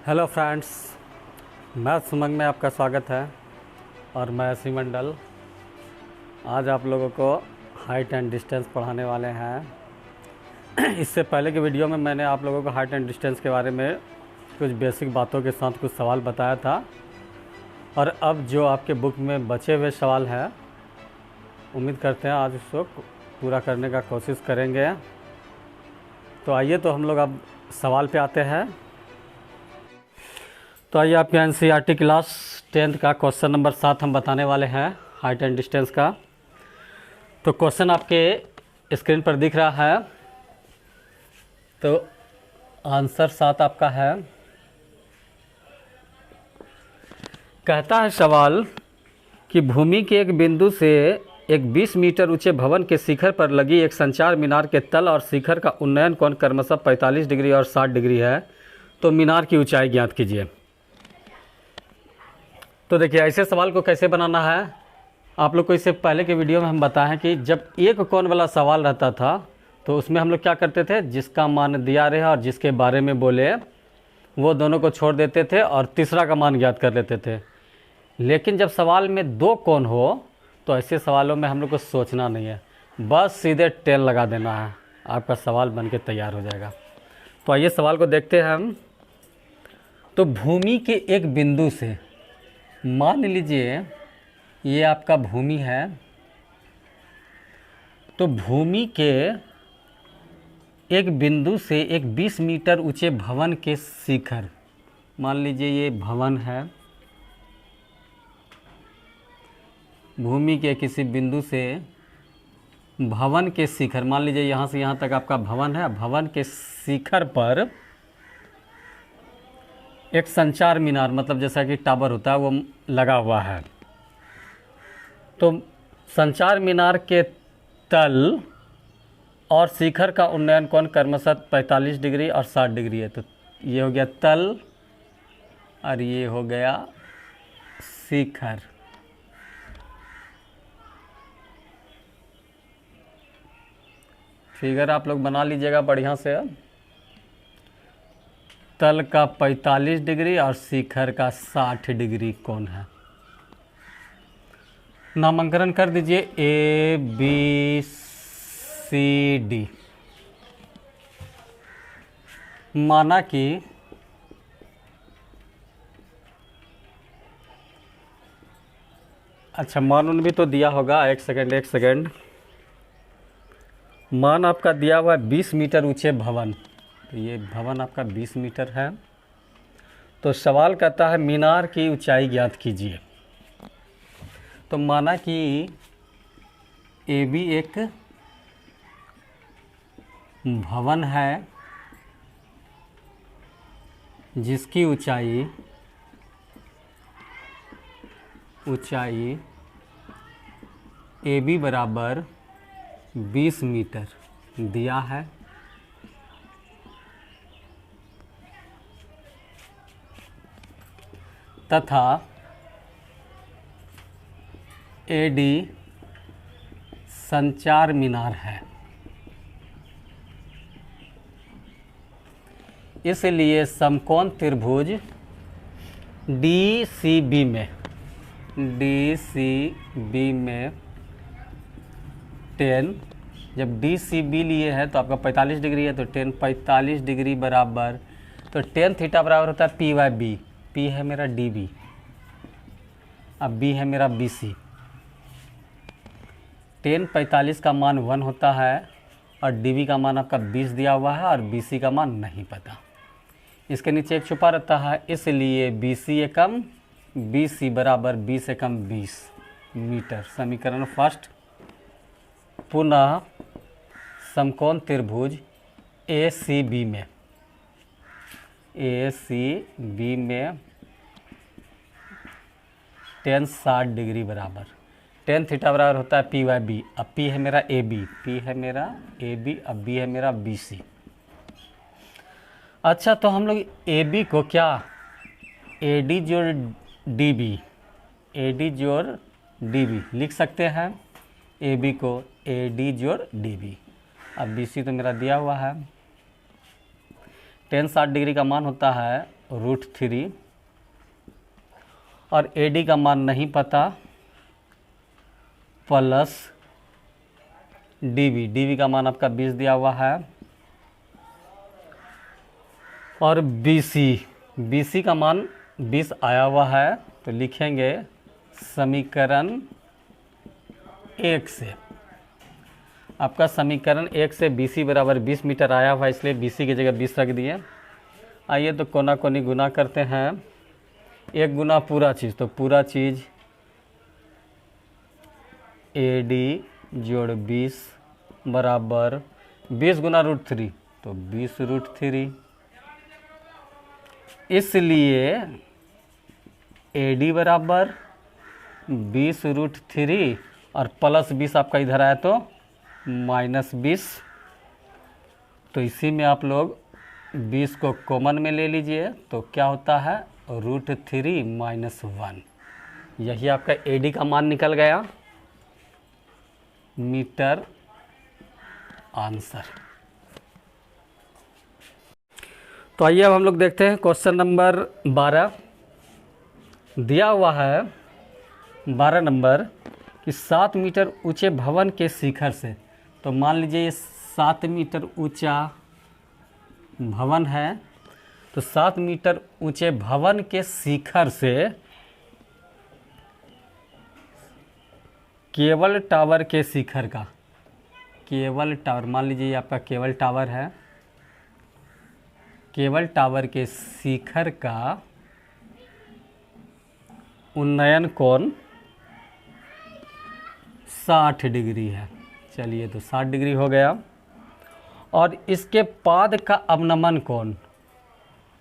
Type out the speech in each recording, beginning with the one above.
Hello friends, मैं सुमंग में आपका स्वागत है और मैं सी मंडल। आज आप लोगों को हाइट एंड डिस्टेंस पढ़ाने वाले हैं। इससे पहले की वीडियो में मैंने आप लोगों को हाइट एंड डिस्टेंस के बारे में कुछ बेसिक बातों के साथ कुछ सवाल बताया था और अब जो आपके बुक में बचे हुए सवाल हैं, उम्मीद करते हैं आज उसको पूरा करने का कोशिश करेंगे। तो आइए तो हम लोग अब सवाल पे आते हैं। तो आइए आपके एनसीईआरटी क्लास 10th का क्वेश्चन नंबर 7 हम बताने वाले हैं हाइट एंड डिस्टेंस का। तो क्वेश्चन आपके स्क्रीन पर दिख रहा है। तो आंसर 7 आपका है। कहता है सवाल कि भूमि के एक बिंदु से एक 20 मीटर ऊंचे भवन के शिखर पर लगी एक संचार मीनार के तल और शिखर का उन्नयन कोण क्रमशः 45 डिग्री और 60 डिग्री है। तो मीनार की ऊंचाई ज्ञात कीजिए। तो देखिए, ऐसे सवाल को कैसे बनाना है, आप लोग को इससे पहले के वीडियो में हम बताएं कि जब एक कोण वाला सवाल रहता था तो उसमें हम लोग क्या करते थे, जिसका मान दिया रहे और जिसके बारे में बोले वो दोनों को छोड़ देते थे और तीसरा का मान ज्ञात कर लेते थे। लेकिन जब सवाल में दो कोण हो तो ऐसे सवालों में हम लोग को सोचना नहीं है, बस सीधे 10 लगा देना है, आपका सवाल बन के तैयार हो जाएगा। तो आइए सवाल को देखते हैं हम। तो भूमि के एक बिंदु से, मान लीजिए ये आपका भूमि है, तो भूमि के एक बिंदु से एक 20 मीटर ऊंचे भवन के शिखर, मान लीजिए ये भवन है, भूमि के किसी बिंदु से भवन के शिखर, मान लीजिए यहाँ से यहाँ तक आपका भवन है, भवन के शिखर पर एक संचार मीनार, मतलब जैसा कि टावर होता है, वो लगा हुआ है। तो संचार मीनार के तल और शिखर का उन्नयन कोण क्रमशः 45 डिग्री और 60 डिग्री है। तो ये हो गया तल और ये हो गया शिखर। फिगर आप लोग बना लीजिएगा बढ़िया से। तल का 45 डिग्री और शिखर का 60 डिग्री कोण है। नामांकन कर दीजिए ए बी सी डी। माना कि अच्छा, मान भी तो दिया होगा, एक सेकंड। मान आपका दिया हुआ है 20 मीटर ऊंचे भवन, तो ये भवन आपका 20 मीटर है। तो सवाल कहता है मीनार की ऊंचाई ज्ञात कीजिए। तो माना कि ए बी एक भवन है जिसकी ऊंचाई ए बी बराबर 20 मीटर दिया है। तथा ए डी संचार मीनार है, इसलिए समकोण त्रिभुज डी सी बी में 10, जब डी सी बी लिए है तो आपका 45 डिग्री है, तो 10 45 डिग्री बराबर, तो टेन थीटा बराबर होता है पी वाई बी। पी है मेरा डी बी, अब बी है मेरा बी सी। 10 45 का मान 1 होता है और डी बी का मान आपका 20 दिया हुआ है और बी सी का मान नहीं पता। इसके नीचे एक छुपा रहता है, इसलिए बी सी एकम बी सी बराबर 20 एकम 20 मीटर। समीकरण फर्स्ट। पुनः समकोण त्रिभुज ए सी बी में 10 60 डिग्री बराबर 10 थीटा बराबर होता है पी वाई बी। अब पी है मेरा ए बी, अब बी है मेरा बी सी। अच्छा, तो हम लोग ए बी को क्या ए डी जोड़ डी बी लिख सकते हैं। ए बी को ए डी जोड़ डी बी। अब बी सी तो मेरा दिया हुआ है, 10 60 डिग्री का मान होता है √3 और AD का मान नहीं पता प्लस DB का मान आपका 20 दिया हुआ है और BC का मान 20 आया हुआ है। तो लिखेंगे समीकरण 1 से, आपका समीकरण 1 से BC बराबर 20 मीटर आया हुआ है, इसलिए BC की जगह 20 रख दिए। आइए तो कोना कोनी गुना करते हैं। 1 गुना पूरा चीज़, तो पूरा चीज़ AD जोड़ 20 बराबर 20 गुना √3, तो 20 √3। इसलिए AD बराबर 20 √3 और प्लस 20 आपका इधर आया तो -20। तो इसी में आप लोग 20 को कॉमन में ले लीजिए, तो क्या होता है √3 - 1। यही आपका AD का मान निकल गया, मीटर आंसर। तो आइए अब हम लोग देखते हैं क्वेश्चन नंबर 12। दिया हुआ है 12 नंबर कि 7 मीटर ऊंचे भवन के शिखर से, तो मान लीजिए ये 7 मीटर ऊंचा भवन है, तो 7 मीटर ऊंचे भवन के शिखर से केबल टावर के शिखर का, केबल टावर मान लीजिए ये आपका केबल टावर है, केबल टावर के शिखर का उन्नयन कोण 60 डिग्री है। चलिए तो 60 डिग्री हो गया। और इसके पाद का अवनमन कोण,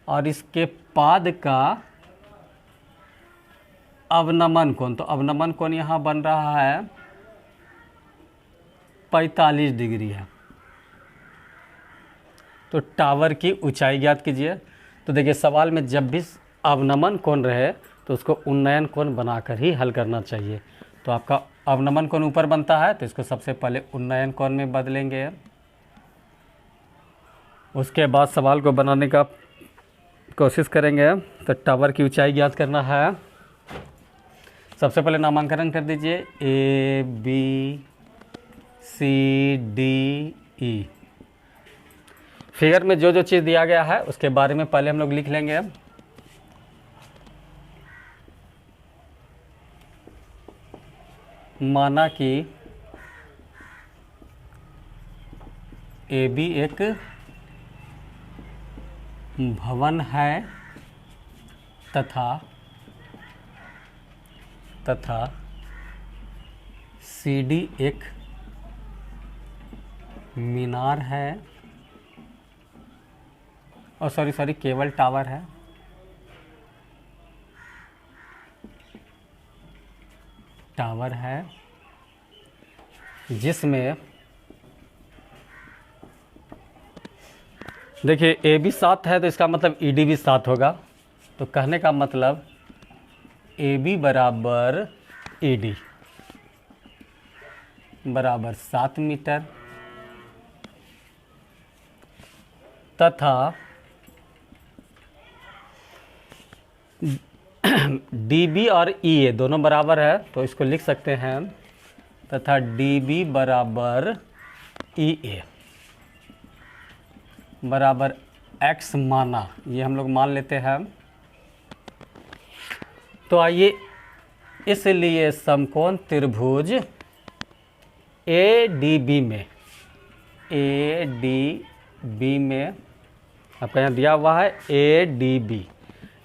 और इसके पाद का अवनमन कोण, तो अवनमन कोण यहाँ बन रहा है 45 डिग्री है। तो टावर की ऊंचाई ज्ञात कीजिए। तो देखिए सवाल में जब भी अवनमन कोण रहे तो उसको उन्नयन कोण बनाकर ही हल करना चाहिए। तो आपका अवनमन कोण ऊपर बनता है, तो इसको सबसे पहले उन्नयन कोण में बदलेंगे। उसके बाद सवाल को बनाने का कोशिश करेंगे। तो टावर की ऊंचाई ज्ञात करना है। सबसे पहले नामांकन कर दीजिए ABCDE। फिगर में जो जो चीज़ दिया गया है उसके बारे में पहले हम लोग लिख लेंगे। माना कि AB एक भवन है तथा CD एक मीनार है, और सॉरी केबल टावर है। टावर है जिसमें देखिए AB 7 है, तो इसका मतलब ED भी 7 होगा। तो कहने का मतलब AB बराबर ED बराबर 7 मीटर तथा DB और EA दोनों बराबर है, तो इसको लिख सकते हैं तथा DB बराबर EA बराबर X माना, ये हम लोग मान लेते हैं। तो आइए इसलिए समकोण त्रिभुज ADB में आपका यहाँ दिया हुआ है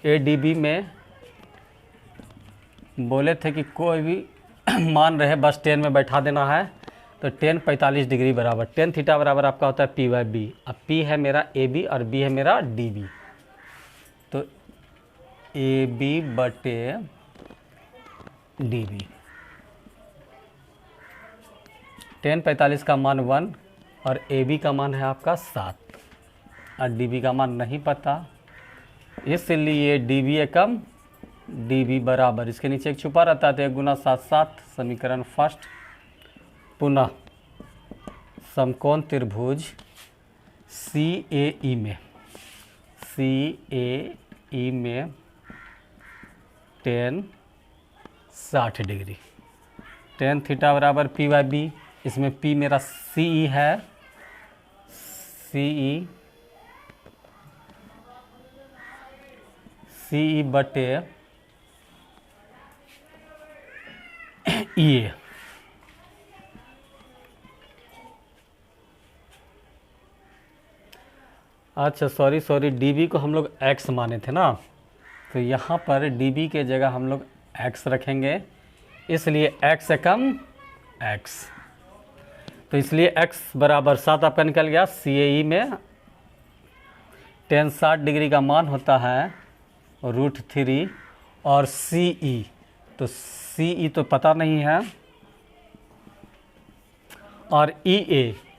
ADB में बोले थे कि कोई भी मान रहे बस 10 में बैठा देना है। तो 10 45 डिग्री बराबर tan थीटा बराबर आपका होता है P/B। अब P है मेरा AB और B है मेरा DB। तो AB बटे DB, tan 45 का मान 1 और AB का मान है आपका 7 और DB का मान नहीं पता, इसलिए DB एकम DB बराबर, इसके नीचे एक छुपा रहता है तो 1 गुना 7 7। समीकरण फर्स्ट, पुनः समकोण त्रिभुज CAE ई में टेन 60 डिग्री। टेन थीटा बराबर पी बाई बी, इसमें पी मेरा सी ई है, सी ई बटे ई। अच्छा सॉरी डीबी को हम लोग एक्स माने थे ना, तो यहाँ पर डीबी के जगह हम लोग एक्स रखेंगे, इसलिए एक्स से कम एक्स, तो इसलिए एक्स बराबर 7 आपका निकल गया। सी ए ई में टेन 60 डिग्री का मान होता है √3 और सी ई, तो सी ई तो पता नहीं है, और ई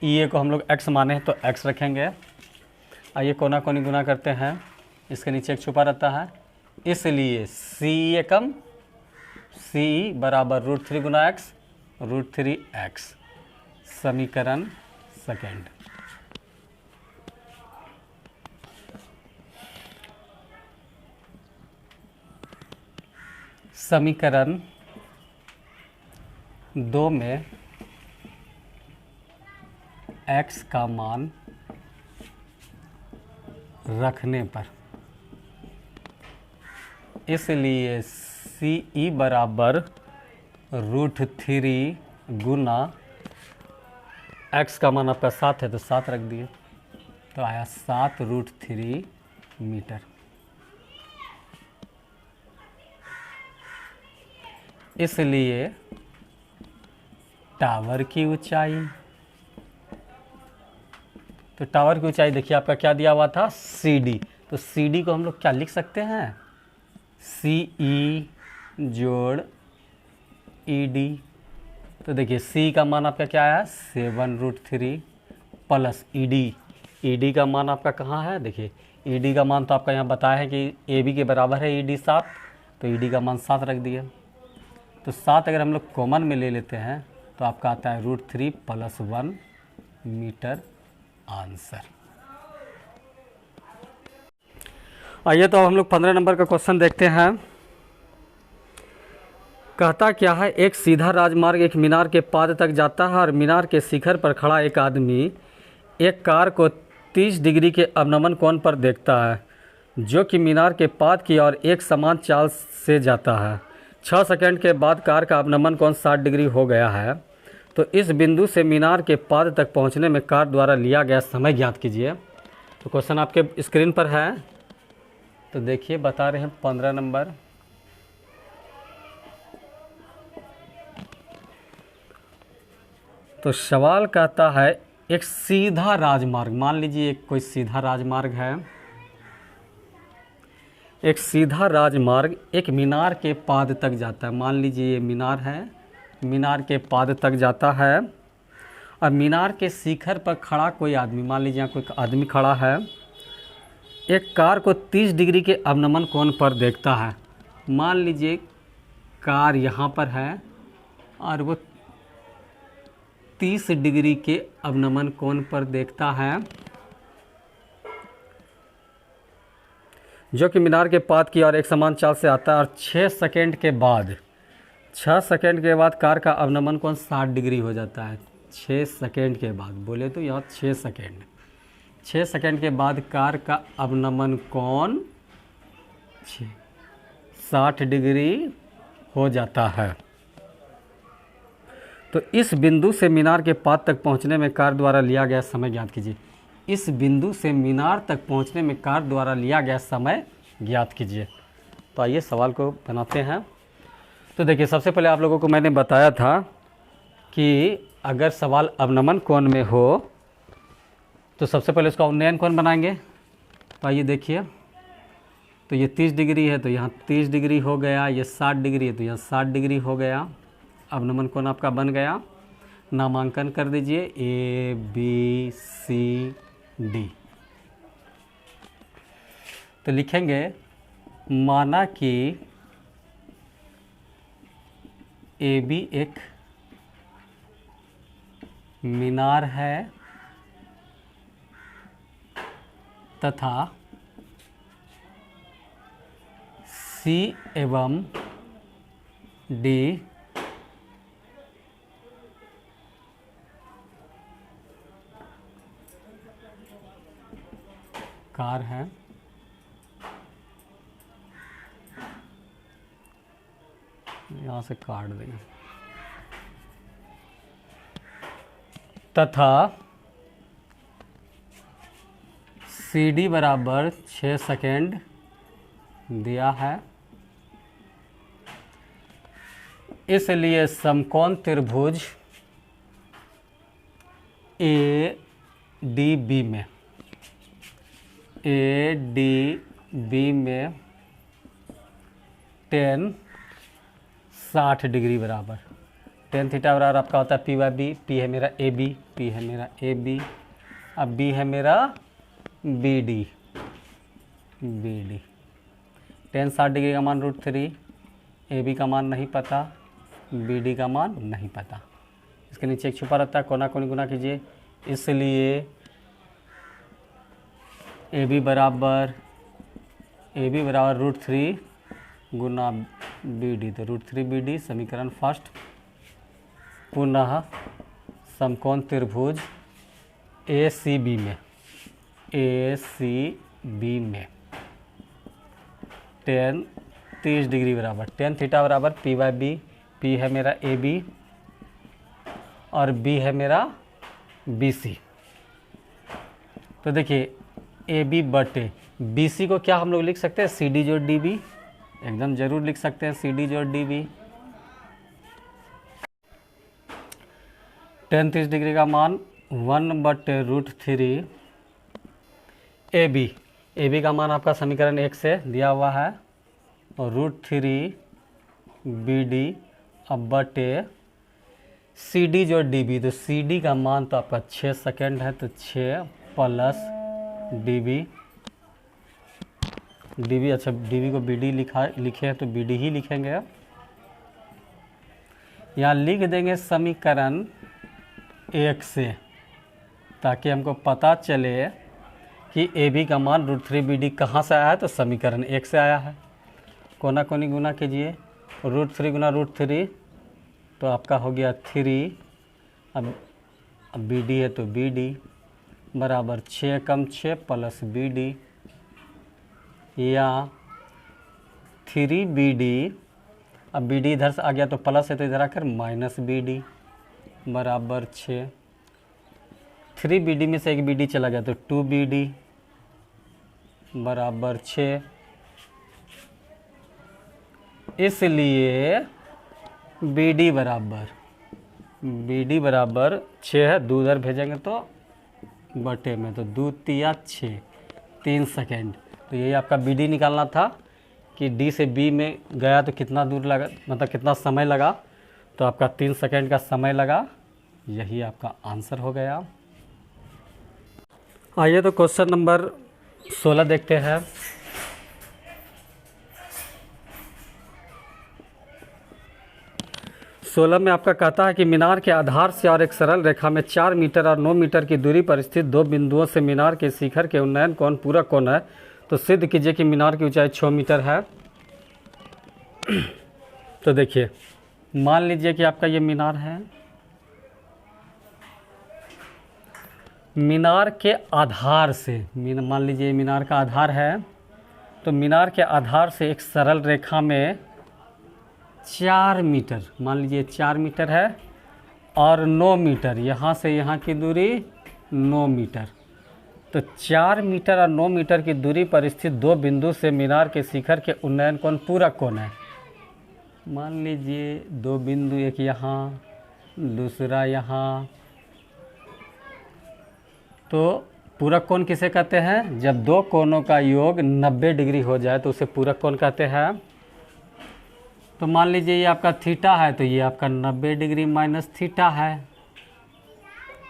ए को हम लोग एक्स माने हैं तो एक्स रखेंगे। आइए कोना कोनी गुना करते हैं, इसके नीचे एक छुपा रहता है, इसलिए सी ए कम सी ई बराबर √3 गुना एक्स, √3 एक्स, समीकरण सेकेंड। समीकरण 2 में x का मान रखने पर, इसलिए सी ई बराबर √3 गुना x का मान आपका 7 है तो 7 रख दिए, तो आया 7√3 मीटर। इसलिए टावर की ऊंचाई, तो टावर की ऊंचाई देखिए आपका क्या दिया हुआ था, सी डी, तो सी डी को हम लोग क्या लिख सकते हैं, सी ई जोड़ ई डी, तो देखिए सी का मान आपका क्या है 7√3 प्लस ई डी का मान आपका कहाँ है, देखिए ई डी का मान तो आपका यहाँ बताया है कि ए बी के बराबर है ई डी 7, तो ई डी का मान 7 रख दिया, तो 7 अगर हम लोग कॉमन में ले लेते हैं तो आपका आता है √3 + 1 मीटर आंसर। आइए तो अब हम लोग 15 नंबर का क्वेश्चन देखते हैं। कहता क्या है, एक सीधा राजमार्ग एक मीनार के पाद तक जाता है और मीनार के शिखर पर खड़ा एक आदमी एक कार को 30 डिग्री के अवनमन कोण पर देखता है, जो कि मीनार के पाद की ओर एक समान चाल से जाता है। 6 सेकंड के बाद कार का अवनमन कोण 60 डिग्री हो गया है, तो इस बिंदु से मीनार के पाद तक पहुंचने में कार द्वारा लिया गया समय ज्ञात कीजिए। तो क्वेश्चन आपके स्क्रीन पर है, तो देखिए बता रहे हैं 15 नंबर। तो सवाल कहता है एक सीधा राजमार्ग, मान लीजिए कोई सीधा राजमार्ग है, एक सीधा राजमार्ग एक मीनार के पाद तक जाता है, मान लीजिए ये मीनार है, मीनार के पाद तक जाता है और मीनार के शिखर पर खड़ा कोई आदमी, मान लीजिए यहाँ कोई आदमी खड़ा है, एक कार को 30 डिग्री के अवनमन कोण पर देखता है। मान लीजिए कार यहाँ पर है और वो 30 डिग्री के अवनमन कोण पर देखता है, जो कि मीनार के पाद की ओर एक समान चाल से आता है, और 6 सेकंड के बाद कार का अवनमन कोण 60 डिग्री हो जाता है। 6 सेकंड के बाद, बोले तो यहाँ 6 सेकंड के बाद कार का अवनमन कोण 60 डिग्री हो जाता है। तो इस बिंदु से मीनार के पाद तक पहुंचने में कार द्वारा लिया गया समय ज्ञात कीजिए। इस बिंदु से मीनार तक पहुंचने में कार द्वारा लिया गया समय ज्ञात कीजिए। तो आइए सवाल को बनाते हैं। तो देखिए सबसे पहले आप लोगों को मैंने बताया था कि अगर सवाल अवनमन कोण में हो तो सबसे पहले उसका उन्नयन कोण बनाएंगे। तो आइए देखिए, तो ये 30 डिग्री है तो यहाँ 30 डिग्री हो गया, ये 60 डिग्री है तो यहाँ 60 डिग्री हो गया, अवनमन कोण आपका बन गया। नामांकन कर दीजिए ए बी सी डी। तो लिखेंगे माना कि ए बी एक मीनार है तथा सी एवं डी कार है यहाँ से काट देंगे तथा सी डी बराबर 6 सेकेंड दिया है, इसलिए समकोण त्रिभुज ए डी बी में टेन 60 डिग्री बराबर टेन थीटा बराबर आपका होता है पी बाई बी। पी है मेरा ए बी, पी है मेरा ए बी, अब बी है मेरा बी डी। टेन 60 डिग्री का मान √3, ए बी का मान नहीं पता, बी डी का मान नहीं पता। इसके नीचे एक छुपा रहता है, कोना कोनी गुना कीजिए, इसलिए ए बी बराबर √3 गुना बी डी, तो √3 बी डी समीकरण फर्स्ट। पुनः समकोण त्रिभुज ए सी बी में टेन 30 डिग्री बराबर टेन थीटा बराबर पी बाई बी। पी है मेरा ए बी और बी है मेरा बी सी। तो देखिए ए बी बटे बी सी को क्या हम लोग लिख सकते हैं, सी डी जोड़ डी बी, एकदम जरूर लिख सकते हैं सी डी जोड़ डी बी। टेन 30 डिग्री का मान 1/√3 ए बी का मान आपका समीकरण 1 से दिया हुआ है, और √3 बी डी अब बटे सी डी जो डी बी, तो सी डी का मान तो आपका 6 सेकेंड है, तो 6 प्लस डी बी। अच्छा डी बी को बी डी लिखे हैं तो बी डी ही लिखेंगे। यहाँ लिख देंगे समीकरण 1 से, ताकि हमको पता चले कि ए बी का मान √3 बी डी कहाँ से आया है, तो समीकरण 1 से आया है। कोना कोनी गुना कीजिए, √3 गुना √3 तो आपका हो गया 3, अब बी डी है तो बी डी बराबर 6 कम 6 प्लस बी डी, या 3 बी डी, अब बी डी इधर से आ गया तो प्लस है तो इधर आकर माइनस बी डी बराबर 6। 3 बी डी में से एक बी डी चला गया तो 2 बी डी बराबर 6। इसलिए बी डी बराबर 6 है, 2 उधर भेजेंगे तो बटे में, तो 2 तिया 6 3 सेकेंड। तो यही आपका बी डी निकालना था कि डी से बी में गया तो कितना दूर लगा, मतलब कितना समय लगा, तो आपका 3 सेकेंड का समय लगा। यही आपका आंसर हो गया। आइए तो क्वेश्चन नंबर 16 देखते हैं। सोलह में आपका कहता है कि मीनार के आधार से और एक सरल रेखा में 4 मीटर और 9 मीटर की दूरी पर स्थित 2 बिंदुओं से मीनार के शिखर के उन्नयन कोण पूरक कोण है, तो सिद्ध कीजिए कि मीनार की ऊंचाई 6 मीटर है। तो देखिए मान लीजिए कि आपका ये मीनार है, मीनार के आधार से, मान लीजिए मीनार का आधार है, तो मीनार के आधार से एक सरल रेखा में 4 मीटर, मान लीजिए 4 मीटर है, और 9 मीटर, यहाँ से यहाँ की दूरी 9 मीटर, तो 4 मीटर और 9 मीटर की दूरी पर स्थित 2 बिंदु से मीनार के शिखर के उन्नयन कोण पूरक कोण है। मान लीजिए 2 बिंदु, एक यहाँ दूसरा यहाँ, तो पूरक कोण किसे कहते हैं, जब 2 कोणों का योग 90 डिग्री हो जाए तो उसे पूरक कोण कहते हैं। तो मान लीजिए ये आपका थीटा है, तो ये आपका 90 डिग्री माइनस थीटा है।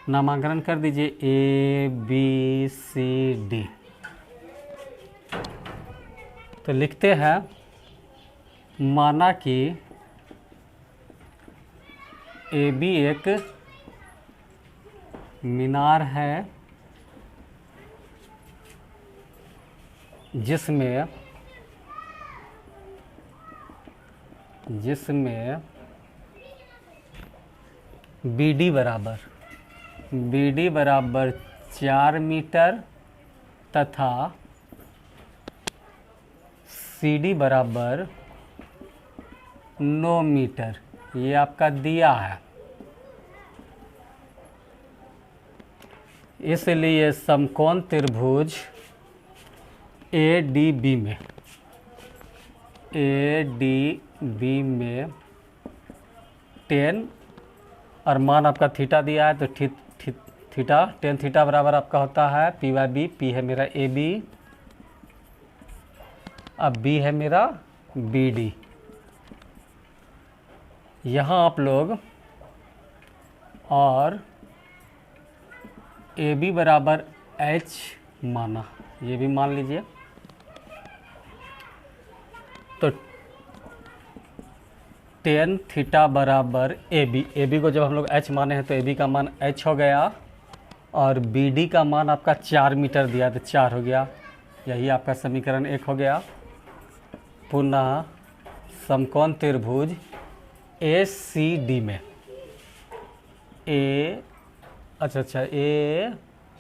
नामांकन कर दीजिए ए बी सी डी। तो लिखते हैं, माना कि ए बी एक मीनार है जिसमें जिसमें बी डी बराबर 4 मीटर तथा सी डी बराबर 9 मीटर, ये आपका दिया है। इसलिए समकोण त्रिभुज ए डी बी में 10 और मान आपका थीटा दिया है, तो थीटा टेन थीटा बराबर आपका होता है पी बाई बी। पी है मेरा ए बी, अब बी है मेरा बी डी। यहाँ आप लोग और ए बी बराबर एच माना, ये भी मान लीजिए। तो टेन थीटा बराबर ए बी को जब हम लोग एच माने हैं तो ए बी का मान एच हो गया, और बी डी का मान आपका 4 मीटर दिया तो 4 हो गया। यही आपका समीकरण 1 हो गया। पुनः समकोण त्रिभुज ए सी डी में ए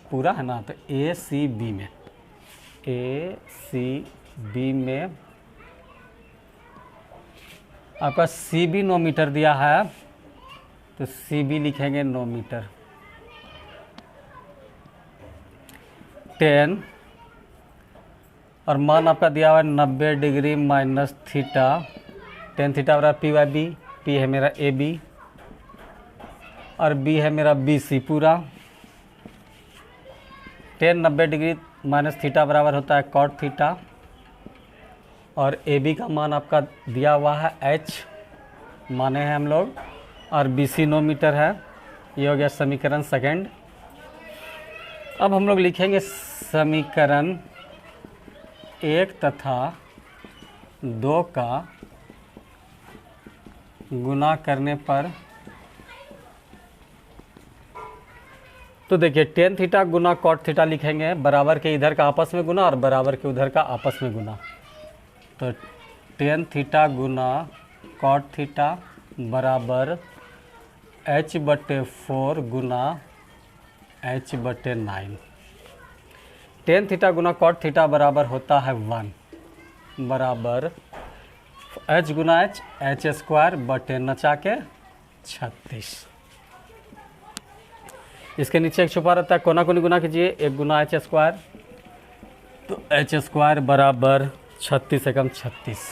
पूरा है ना, तो ए सी बी में आपका सी बी 9 मीटर दिया है, तो सी बी लिखेंगे 9 मीटर। 10 और मान आपका दिया हुआ है 90 degree minus theta. Tan theta बराबर पी बाई बी। पी है मेरा ए बी और बी है मेरा बी सी पूरा। 10 90 डिग्री माइनस थीटा बराबर होता है कॉट थीटा, और ए बी का मान आपका दिया हुआ है एच माने हैं हम लोग, और बी सी 9 मीटर है। ये हो गया समीकरण सेकंड। अब हम लोग लिखेंगे समीकरण 1 तथा 2 का गुना करने पर, तो देखिए टेन थीटा गुना कॉट थीटा लिखेंगे, बराबर के इधर का आपस में गुना और बराबर के उधर का आपस में गुना। तो टेन थीटा गुना कॉट थीटा बराबर h/4 गुना h/9। टेन थीटा गुना कॉट थीटा बराबर होता है 1 बराबर h गुना h स्क्वायर बटे नचा के 36। इसके नीचे एक छुपा रहता है, कोना कोनी गुना कीजिए, 1 गुना h स्क्वायर, तो h स्क्वायर बराबर 36 एकम 36।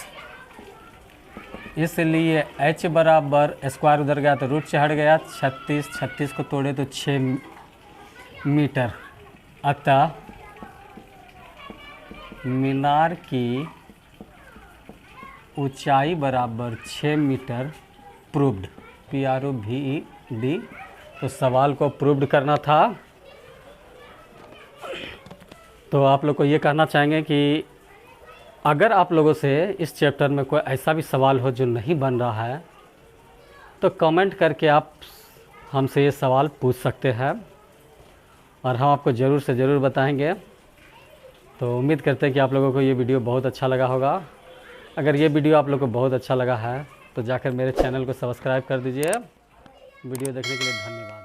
इसलिए h बराबर स्क्वायर उधर गया तो रूट से हट गया, 36 को तोड़े तो 6 मीटर। अतः मीनार की ऊंचाई बराबर 6 मीटर प्रूव्ड, PROVED। तो सवाल को प्रूव्ड करना था। तो आप लोग को ये कहना चाहेंगे कि अगर आप लोगों से इस चैप्टर में कोई ऐसा भी सवाल हो जो नहीं बन रहा है, तो कमेंट करके आप हमसे ये सवाल पूछ सकते हैं और हम आपको ज़रूर से ज़रूर बताएंगे। तो उम्मीद करते हैं कि आप लोगों को ये वीडियो बहुत अच्छा लगा होगा। अगर ये वीडियो आप लोगों को बहुत अच्छा लगा है तो जाकर मेरे चैनल को सब्सक्राइब कर दीजिए। वीडियो देखने के लिए धन्यवाद।